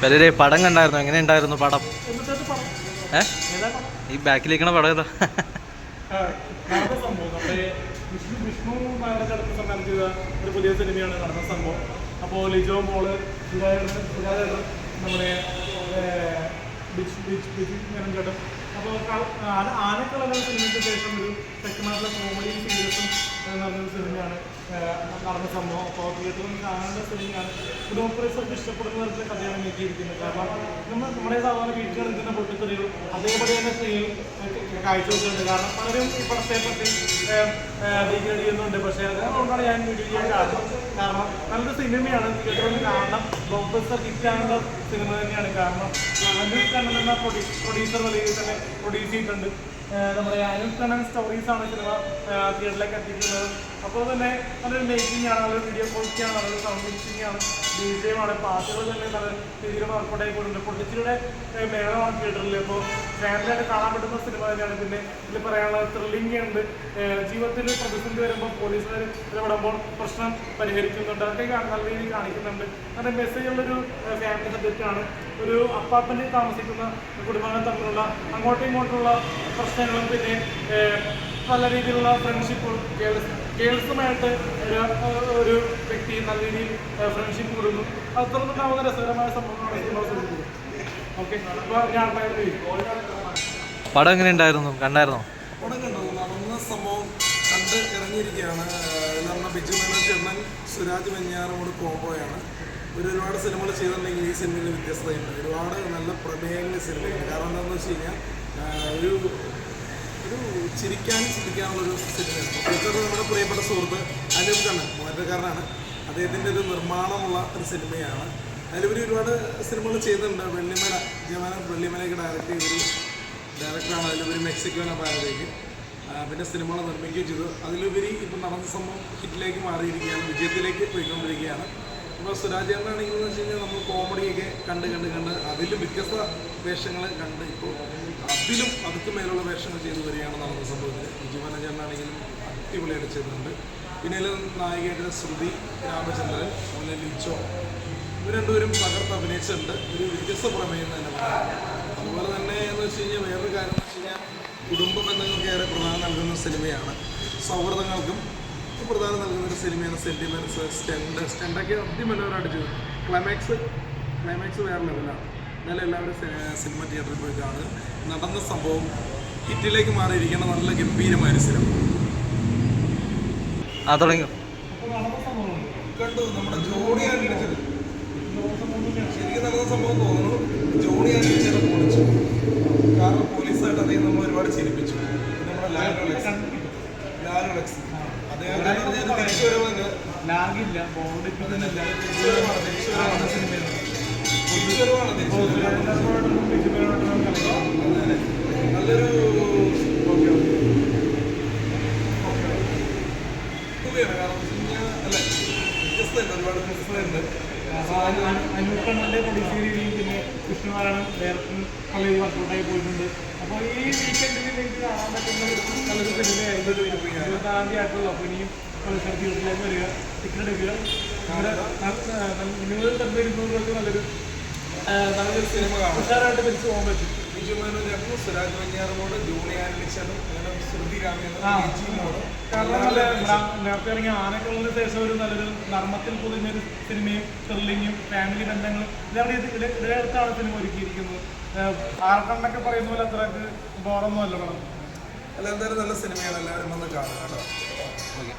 പെരേ പടം കണ്ടായിരുന്നു, എങ്ങനെ ഉണ്ടായിരുന്നു പടം? ഈ ബാക്കിലിരിക്കണ പടം ഏതാ? വിഷ്ണു നായരുടെ അടുത്ത് സംവിധാനം ചെയ്ത ഒരു പുതിയ സിനിമയാണ് നടന്ന സംഭവം. അപ്പോൾ ലിജോ മോള് നമ്മുടെ ചേട്ടൻ. അപ്പോൾ ആനക്കുള്ള സിനിമയ്ക്ക് ശേഷം ഒരു സെക്കൻഡ് ഹാഫിലെ കോമഡിയും സീരിയസും നടന്നൊരു സിനിമയാണ് നടന്ന സംഭവം. അപ്പോൾ തിയേറ്ററിൽ കാണേണ്ട സിനിമയാണ്. കുടുംബപ്രേക്ഷകർക്ക് ഇഷ്ടപ്പെടുന്ന തരത്തിലെ കഥയാണ് നീക്കിയിരിക്കുന്നത്. കാരണം നമ്മുടെ സാധാരണ വീട്ടിൽ നിൽക്കുന്ന പൊട്ടിത്തെറികൾ അതേപോലെ തന്നെ സ്ത്രീകൾ കാഴ്ചവെക്കുന്നുണ്ട്. കാരണം പലരും ഈ പടത്തെ പറ്റി ഡീഗ്രേഡ് ചെയ്യുന്നുണ്ട്. പക്ഷേ അതുകൊണ്ടാണ് ഞാൻ വീഡിയോ ചെയ്യാൻ കാരണം. കാരണം നല്ലൊരു സിനിമയാണ്, തിയേറ്ററിൽ കാണണം. ബ്ലോക്ക് ബസ്റ്റർ ഹിറ്റാനുള്ള സിനിമ തന്നെയാണ്. കാരണം അനിൽ കണ്ണൻ എന്ന പ്രൊഡ്യൂസർ നിലയിൽ തന്നെ പ്രൊഡ്യൂസ് ചെയ്തിട്ടുണ്ട്. നമ്മുടെ അനിൽ കണ്ണൻ സ്റ്റോറീസാണ് സിനിമ തിയേറ്ററിലേക്ക് എത്തിക്കുന്നത്. അപ്പോൾ തന്നെ നല്ലൊരു മേക്കിംഗ് ആണ്, നല്ലൊരു വീഡിയോ ക്വാളിറ്റി ആണ്, നല്ലൊരു സൗണ്ട് മിക്സിംഗ് ആണ്, ഡിജെയുമാണ്. പാട്ടുകൾ തന്നെ നല്ല രീതിയിൽ വർക്കൗട്ട് ആയിക്കൊണ്ടുണ്ട്. പൊട്ടിച്ചിരിയുടെ മേളമാണ് തിയേറ്ററിൽ. അപ്പോൾ ഫാമിലിയായിട്ട് കാണാൻ പറ്റുന്ന സിനിമ തന്നെയാണ്. പിന്നെ ഇതിൽ പറയാനുള്ള ത്രില്ലിംഗ് ഉണ്ട്. ജീവിതത്തിൽ പ്രതിസന്ധി വരുമ്പോൾ പോലീസുകാർ ഇടപെടുമ്പോൾ പ്രശ്നം പരിഹരിക്കുന്നുണ്ട്. അതൊക്കെ നല്ല രീതിയിൽ കാണിക്കുന്നുണ്ട്. നല്ല മെസ്സേജുള്ളൊരു ഫാമിലി സബ്ജക്റ്റാണ്. ഒരു അപ്പാർട്ട്മെൻറ്റിൽ താമസിക്കുന്ന കുടുംബങ്ങൾ തമ്മിലുള്ള അങ്ങോട്ടും ഇങ്ങോട്ടുള്ള പ്രശ്നങ്ങളും പിന്നെ നല്ല രീതിയിലുള്ള ഫ്രണ്ട്ഷിപ്പ് ഗേൾസുമായിട്ട് ഒരു വ്യക്തി നല്ല രീതിയിൽ ഫ്രണ്ട്ഷിപ്പ് കൂടുന്നു. അത് തുറന്നിട്ടാവുന്ന രസകരമായ സംഭവങ്ങളാണ് സിനിമ സൂചിപ്പിക്കുന്നത്. ഓക്കെ, അപ്പോൾ ഞാൻ പടം എങ്ങനെ ഉണ്ടായിരുന്നു, കണ്ടായിരുന്നോ? പടം കണ്ടു. നടന്ന സംഭവം കണ്ട് ഇറങ്ങിയിരിക്കുകയാണ്. നമ്മുടെ ബിജു മേനോൻ ചേട്ടൻ സുരാജ് വെഞ്ഞാറമൂട് കോംബോയാണ്. ഒരുപാട് സിനിമകൾ ചെയ്തിട്ടുണ്ടെങ്കിൽ ഈ സിനിമയിൽ വ്യത്യസ്തതയുണ്ട്. ഒരുപാട് നല്ല പ്രമേയങ്ങൾ സിനിമയുണ്ട്. കാരണം എന്താണെന്ന് വെച്ച് കഴിഞ്ഞാൽ ഒരു ചിരിക്കാനും ചിന്തിക്കാനുള്ളൊരു സിനിമയാണ്. പ്രത്യേകിച്ച് നമ്മുടെ പ്രിയപ്പെട്ട സുഹൃത്ത് അനൂപ് കണ്ണൻ മൂവാറ്റുകാരനാണ്. അദ്ദേഹത്തിൻ്റെ ഒരു നിർമ്മാണമുള്ള ഒരു സിനിമയാണ്. അതിലുപരി ഒരുപാട് സിനിമകൾ ചെയ്തിട്ടുണ്ട്. വെള്ളിമലയൊക്കെ ഡയറക്റ്റ് ചെയ്തൊരു ഡയറക്ടറാണ്. അതിലുപരി മെക്സിക്കോനെ ഭാരതേക്ക് പിന്നെ സിനിമകൾ നിർമ്മിക്കുകയും ചെയ്തു. അതിലുപരി ഇപ്പം നടന്ന സംഭവം ഹിറ്റിലേക്ക് മാറിയിരിക്കുകയാണ്, വിജയത്തിലേക്ക് പോയിക്കൊണ്ടിരിക്കുകയാണ്. ഇപ്പോൾ സുരാജ് ചേട്ടനാണെങ്കിൽ എന്ന് വെച്ച് കഴിഞ്ഞാൽ നമ്മൾ കോമഡിയൊക്കെ കണ്ട് അതിലും വ്യത്യസ്ത വേഷങ്ങൾ കണ്ട് ഇപ്പോൾ അതിലും അതുക്ക് മേലുള്ള വേഷങ്ങൾ ചെയ്തു വരികയാണ് നടന്ന സംഭവത്തിൽ. ബിജു മേനോൻ ചേട്ടനാണെങ്കിലും അടിപൊളിയായിട്ട് ചെയ്തിട്ടുണ്ട്. പിന്നെ അതിൽ നായികയായിട്ട് ശ്രുതി രാമചന്ദ്രൻ, അതുപോലെ ലിച്ചോ, ഇവർ രണ്ടുപേരും തകർത്ത് അഭിനയിച്ചിട്ടുണ്ട്. ഒരു വ്യത്യസ്ത പ്രമേയം തന്നെ പറയാം. അതുപോലെ തന്നെ എന്ന് വെച്ച് കഴിഞ്ഞാൽ വേറൊരു കാര്യം എന്ന് വെച്ച് കഴിഞ്ഞാൽ കുടുംബ ബന്ധങ്ങൾക്ക് ഏറെ പ്രധാനം നൽകുന്ന സിനിമയാണ്. സൗഹൃദങ്ങൾക്കും പ്രധാനം നൽകുന്നൊരു സിനിമയാണ്. സെൻറ്റിമെൻറ്റ്സ്, സ്റ്റണ്ടൊക്കെ അതിമനോഹരമായിട്ട് ചെയ്തു. ക്ലൈമാക്സ് വേറെ ലെവലാണ്. എന്നാലും എല്ലാവരും സിനിമ തിയേറ്ററിൽ പോയി കാണുക. നടന്ന സംഭവം ഹിറ്റിലേക്ക് മാറിയിരിക്കുന്ന നല്ല ഗംഭീരമായൊരു സിനിമ. തുടങ്ങി കണ്ടു. നമ്മുടെ ജോണി ആൻഡ് ശരിക്കും നടന്ന സംഭവം തോന്നുന്നു. ജോണി ആൻഡ് പൊളിച്ചു. കാരണം പോലീസായിട്ട് അദ്ദേഹം നമ്മൾ ഒരുപാട് ചിരിപ്പിച്ചു. നമ്മുടെ ലാലുലക്സ് അദ്ദേഹം തിരിച്ചു വരുമെന്ന് ലാഗില്ല, ബോർഡിപ്പിക്കുന്നില്ല. നല്ലൊരു മൂവിയാണ്. കാരണം അല്ല വ്യത്യസ്തമുണ്ട്, ഒരുപാട് വ്യത്യസ്തതയുണ്ട്. അനൂപണ്ണൻ്റെ പ്രൊഡ്യൂസ് രീതിയും പിന്നെ വിഷ്ണുനാരായണൻ ഡയറക്ടർ നല്ല വർക്കൗട്ടായി പോയിട്ടുണ്ട്. അപ്പോൾ ഈ വീക്കെൻഡിൽ എനിക്ക് കാണാൻ പറ്റുന്ന നല്ലൊരു സിനിമയായിരുന്നു. 24-ാം തീയതി അപ്പോൾ ഇനിയും തിയേറ്ററിലേക്ക് വരിക, ടിക്കറ്റ് എടുക്കുക. മിനിമം 200 രൂപയ്ക്ക് നല്ലൊരു സിനിമ ഉഷാറായിട്ട് തിരിച്ചു പോകാൻ പറ്റും. ബിജു മേനോൻ ചേട്ടനും സുരാജ് വെഞ്ഞാറമൂട്, ജോണി ആൻഡ് അങ്ങനെ ശ്രുതി കാരണം നേരത്തെ ഇറങ്ങിയ ആനക്കുള്ളതിന് ശേഷം ഒരു നല്ലൊരു നർമ്മത്തിൽ പൊതിഞ്ഞൊരു സിനിമയും ത്രില്ലിങ്ങും ഫാമിലി ബന്ധങ്ങളും ഇടയിടത്താണ് സിനിമ ഒരുക്കിയിരിക്കുന്നത്. ആർക്കണ്ണൊക്കെ പറയുന്ന പോലെ അത്രക്ക് ബോറൊന്നും അല്ല പടം. അല്ല, എന്തായാലും നല്ല സിനിമയാണ്. എല്ലാവരും വന്ന് കാണുക കേട്ടോ. ഓക്കെ.